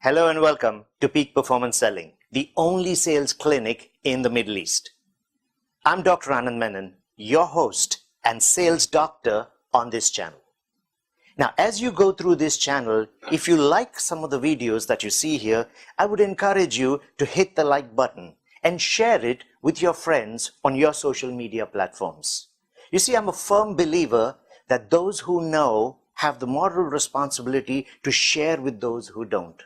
Hello and welcome to Peak Performance Selling, the only sales clinic in the Middle East. I'm Dr. Anand Menon, your host and sales doctor on this channel. Now, as you go through this channel, if you like some of the videos that you see here, I would encourage you to hit the like button and share it with your friends on your social media platforms. You see, I'm a firm believer that those who know have the moral responsibility to share with those who don't.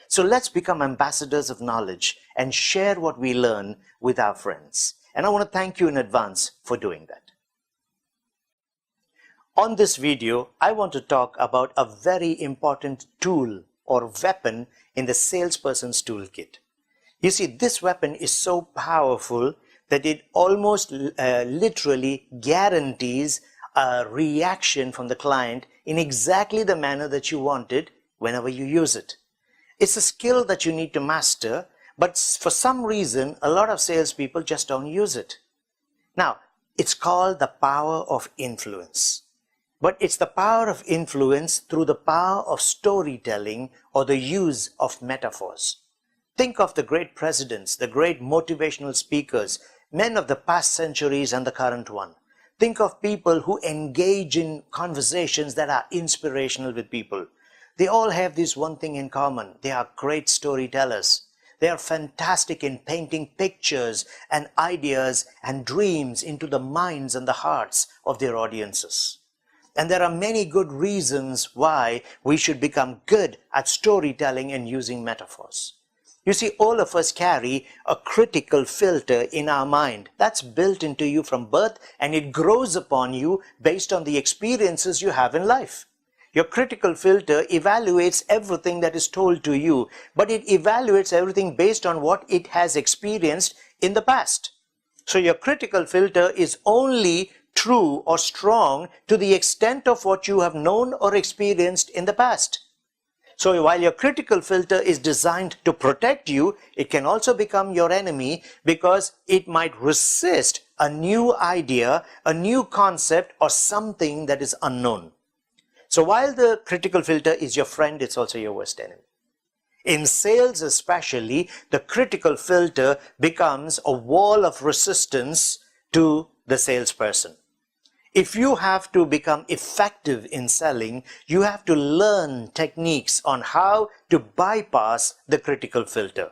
So let's become ambassadors of knowledge and share what we learn with our friends. And I want to thank you in advance for doing that. On this video, I want to talk about a very important tool or weapon in the salesperson's toolkit. You see, this weapon is so powerful that it almost literally guarantees a reaction from the client in exactly the manner that you want it whenever you use it. It's a skill that you need to master, but for some reason, a lot of salespeople just don't use it. Now, it's called the power of influence. But it's the power of influence through the power of storytelling or the use of metaphors. Think of the great presidents, the great motivational speakers, men of the past centuries and the current one. Think of people who engage in conversations that are inspirational with people. They all have this one thing in common. They are great storytellers. They are fantastic in painting pictures and ideas and dreams into the minds and the hearts of their audiences. And there are many good reasons why we should become good at storytelling and using metaphors. You see, all of us carry a critical filter in our mind. That's built into you from birth, and it grows upon you based on the experiences you have in life. Your critical filter evaluates everything that is told to you, but it evaluates everything based on what it has experienced in the past. So your critical filter is only true or strong to the extent of what you have known or experienced in the past. So while your critical filter is designed to protect you, it can also become your enemy because it might resist a new idea, a new concept, or something that is unknown. So while the critical filter is your friend, it's also your worst enemy. In sales especially, the critical filter becomes a wall of resistance to the salesperson. If you have to become effective in selling, you have to learn techniques on how to bypass the critical filter.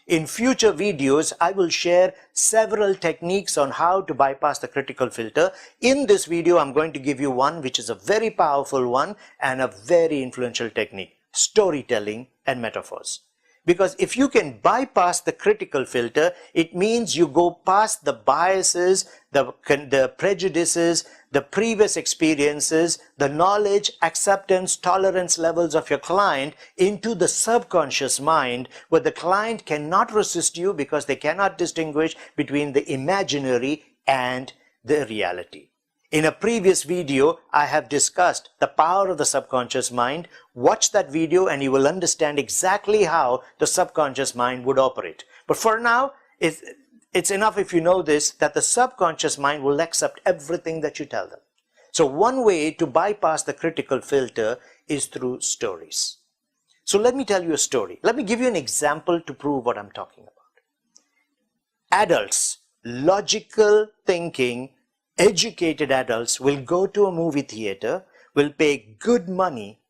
In future videos, I will share several techniques on how to bypass the critical filter. In this video, I'm going to give you one which is a very powerful one and a very influential technique: storytelling and metaphors. Because if you can bypass the critical filter, it means you go past the biases, the prejudices, the previous experiences, the knowledge, acceptance, tolerance levels of your client into the subconscious mind, where the client cannot resist you because they cannot distinguish between the imaginary and the reality. In a previous video, I have discussed the power of the subconscious mind. Watch that video and you will understand exactly how the subconscious mind would operate. But for now, it's enough if you know this, that the subconscious mind will accept everything that you tell them. So one way to bypass the critical filter is through stories. So let me tell you a story. Let me give you an example to prove what I'm talking about. Adults, logical thinking, educated adults will go to a movie theater, will pay good money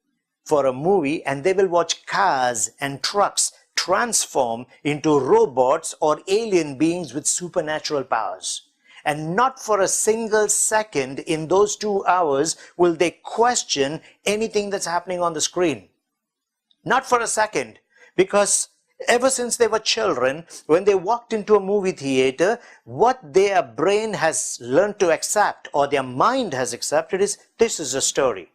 for a movie, and they will watch cars and trucks transform into robots or alien beings with supernatural powers. And not for a single second in those 2 hours will they question anything that's happening on the screen. Not for a second, because ever since they were children, when they walked into a movie theater, what their brain has learned to accept, or their mind has accepted, is this is a story.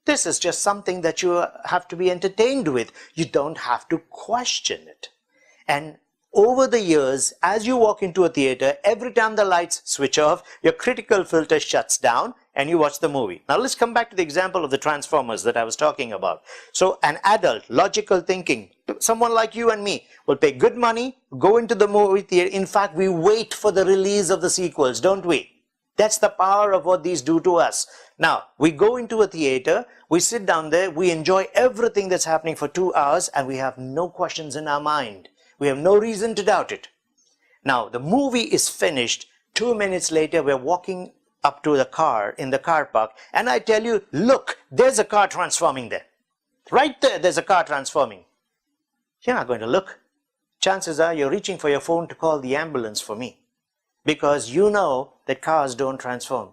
This is just something that you have to be entertained with. You don't have to question it. And over the years, as you walk into a theater, every time the lights switch off, your critical filter shuts down and you watch the movie. Now let's come back to the example of the Transformers that I was talking about. So an adult, logical thinking, someone like you and me, will pay good money, go into the movie theater. In fact, we wait for the release of the sequels, don't we? That's the power of what these do to us. Now, we go into a theater, we sit down there, we enjoy everything that's happening for 2 hours, and we have no questions in our mind. We have no reason to doubt it. Now, the movie is finished. 2 minutes later, we're walking up to the car in the car park, and I tell you, look, there's a car transforming there. Right there, there's a car transforming. You're not going to look. Chances are you're reaching for your phone to call the ambulance for me, because you know that cars don't transform.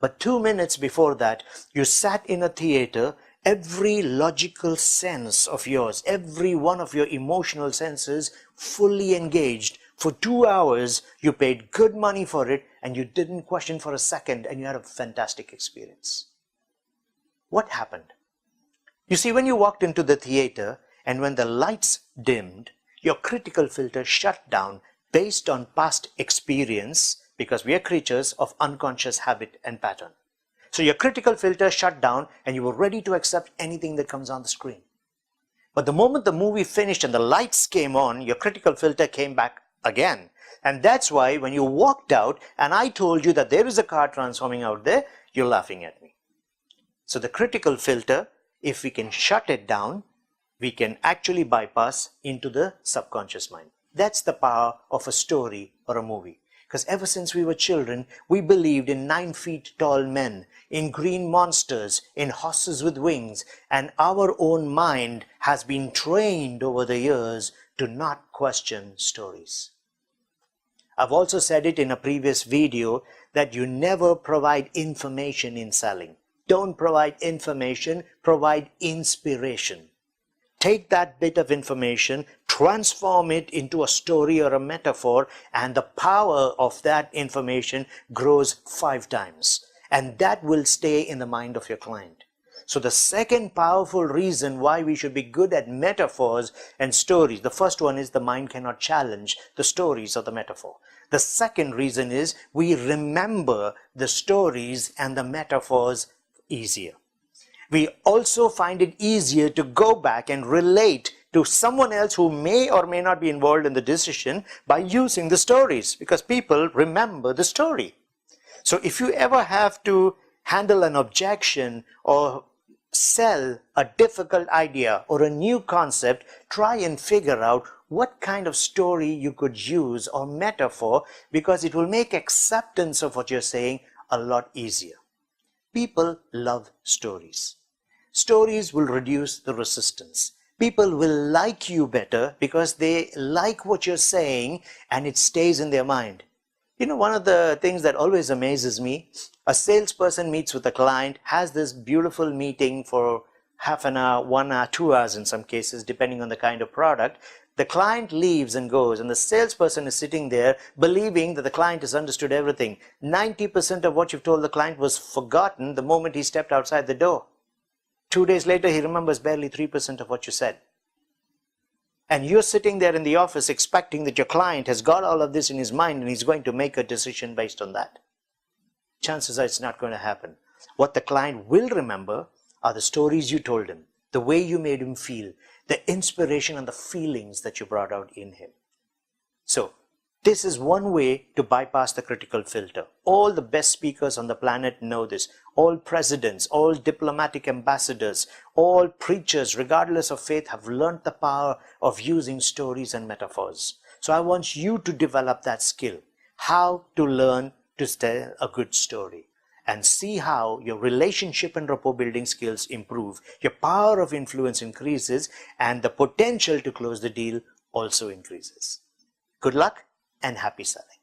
But 2 minutes before that, you sat in a theater, every logical sense of yours, every one of your emotional senses fully engaged. For 2 hours, you paid good money for it, and you didn't question for a second, and you had a fantastic experience. What happened? You see, when you walked into the theater, and when the lights dimmed, your critical filter shut down based on past experience, because we are creatures of unconscious habit and pattern. So your critical filter shut down, and you were ready to accept anything that comes on the screen. But the moment the movie finished and the lights came on, your critical filter came back again. And that's why when you walked out and I told you that there is a car transforming out there, you're laughing at me. So the critical filter, if we can shut it down, we can actually bypass into the subconscious mind. That's the power of a story or a movie. Because ever since we were children, we believed in 9 feet tall men, in green monsters, in horses with wings, and our own mind has been trained over the years to not question stories. I've also said it in a previous video that you never provide information in selling. Don't provide information, provide inspiration. Take that bit of information, transform it into a story or a metaphor, and the power of that information grows 5 times. And that will stay in the mind of your client. So the second powerful reason why we should be good at metaphors and stories, the first one is the mind cannot challenge the stories or the metaphor. The second reason is we remember the stories and the metaphors easier. We also find it easier to go back and relate to someone else who may or may not be involved in the decision by using the stories, because people remember the story. So if you ever have to handle an objection or sell a difficult idea or a new concept, try and figure out what kind of story you could use or metaphor, because it will make acceptance of what you're saying a lot easier. People love stories. Stories will reduce the resistance. People will like you better because they like what you're saying and it stays in their mind. You know, one of the things that always amazes me, a salesperson meets with a client, has this beautiful meeting for half an hour, 1 hour, 2 hours in some cases, depending on the kind of product. The client leaves and goes, and the salesperson is sitting there believing that the client has understood everything. 90% of what you've told the client was forgotten the moment he stepped outside the door. 2 days later, he remembers barely 3% of what you said. And you're sitting there in the office expecting that your client has got all of this in his mind and he's going to make a decision based on that. Chances are it's not going to happen. What the client will remember are the stories you told him, the way you made him feel, the inspiration and the feelings that you brought out in him. So, this is one way to bypass the critical filter. All the best speakers on the planet know this. All presidents, all diplomatic ambassadors, all preachers, regardless of faith, have learned the power of using stories and metaphors. So I want you to develop that skill. How to learn to tell a good story. And see how your relationship and rapport building skills improve. Your power of influence increases and the potential to close the deal also increases. Good luck and happy selling.